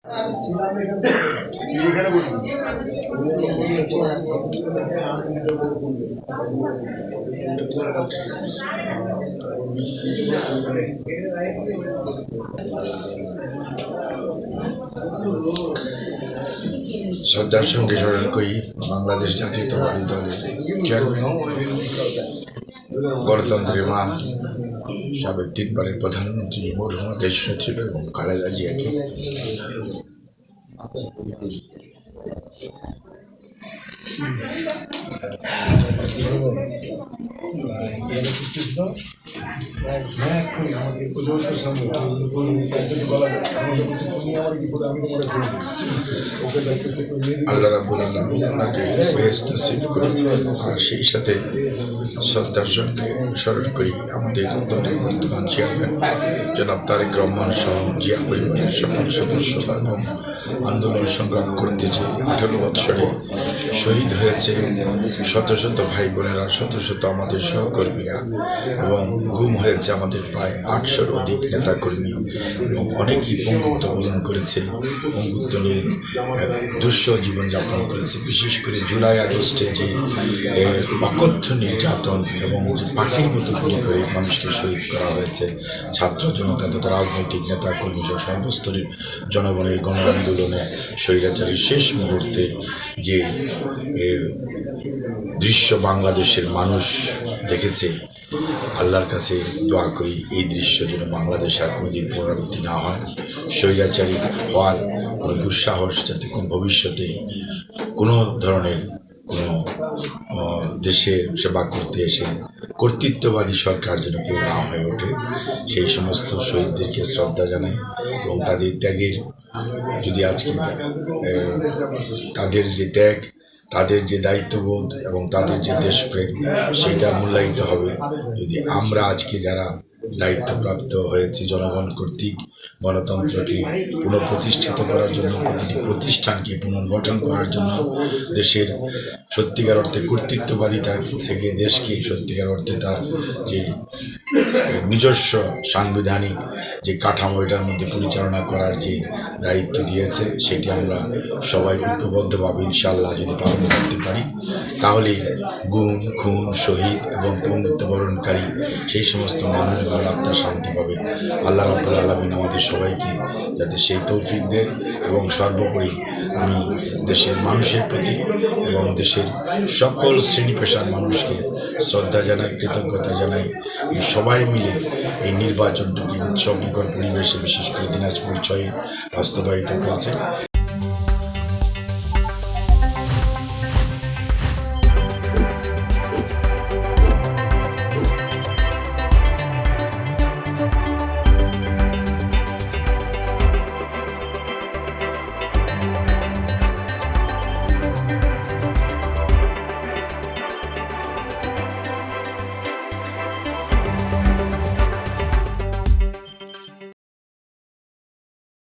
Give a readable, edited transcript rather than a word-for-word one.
শ্রদ্ধার সঙ্গে স্মরণ করি বাংলাদেশ জাতীয়তাবাদী দলের চেয়ারম্যান, গণতন্ত্রের মা, সাবেক 3 বারের প্রধানমন্ত্রী মরহুমা দেশনেত্রী এবং খালেদা জিয়াকে। আল্লাহ রাব্বুল আলামিন ওনাকে বেহেশত নসিব করি। আর সেই সাথে শ্রদ্ধার সঙ্গে স্মরণ করি আমাদের দলের বর্তমান চেয়ারম্যান জনাব তারেক রহমান সহ জিয়া পরিবারের সকল সদস্যরা এবং আন্দোলন সংগ্রাম করতে যে 18 বছরে শহীদ হয়েছে শত শত ভাই বোনেরা, শত শত আমাদের সহকর্মীরা, এবং গুম হয়েছে আমাদের প্রায় 800-র অধিক নেতাকর্মী, এবং অনেকেই পঙ্গুত্ব বরণ করেছে, পঙ্গুত্ব নিয়ে দুঃসহ জীবনযাপন করেছে। বিশেষ করে জুলাই আগস্টে যে অকথ্য নির্যাতন এবং যে পাখির মতো গুলি করে মানুষকে শহীদ করা হয়েছে, ছাত্র জনতা তথা রাজনৈতিক নেতা কর্মী সহ সর্বস্তরের জনগণের গণ আন্দোলনে স্বৈরাচারের শেষ মুহূর্তে যে দৃশ্য বাংলাদেশের মানুষ দেখেছে, আল্লাহর কাছে দোয়া করি এই দৃশ্য যেন বাংলাদেশে আর কোনোদিন পুনরাবৃত্তি না হয়। স্বৈরাচারী হওয়ার কোনো দুঃসাহস যাতে কোন ভবিষ্যতে কোনো ধরনের কোনো দেশের সেবা করতে এসে কর্তৃত্ববাদী সরকার যেন কেউ না হয়ে ওঠে, সেই সমস্ত শহীদদেরকে শ্রদ্ধা জানাই। এবং তাদের ত্যাগের যদি আজকে তাদের যে ত্যাগ, তাদের যে দায়িত্ববোধ এবং তাদের যে দেশপ্রেম, সেটা মূল্যায়িত হবে যদি আমরা আজকে যারা দায়িত্বপ্রাপ্ত হয়েছি জনগণ কর্তৃক গণতন্ত্রকে পুনঃপ্রতিষ্ঠিত করার জন্য, প্রতিটি প্রতিষ্ঠানকে পুনর্গঠন করার জন্য, দেশের সত্যিকার অর্থে কর্তৃত্ববাদিতা থেকে দেশকে সত্যিকার অর্থে তার যে নিজস্ব সাংবিধানিক যে কাঠামো এটার মধ্যে পরিচালনা করার যে দায়িত্ব দিয়েছে, সেটি আমরা সবাই ঐক্যবদ্ধভাবে ইনশাআল্লাহ যদি পালন করতে পারি, তাহলে গুম, খুন, শহীদ এবং পঙ্গুত্ববরণকারী সেই সমস্ত মানুষগুলো আত্মা শান্তি পাবে। আল্লাহ রাব্বুল আলামিন আমাদের সবাইকে যাতে সেই তৌফিক দেন। এবং সর্বোপরি আমি দেশের মানুষের প্রতি এবং দেশের সকল শ্রেণী পেশার মানুষকে শ্রদ্ধা জানাই, কৃতজ্ঞতা জানাই। এই সবাই মিলে এই নির্বাচনটাকে উৎসবমুখর পরিবেশে বিশেষ করে দিনাজপুর 6 বাস্তবায়িত করেছে।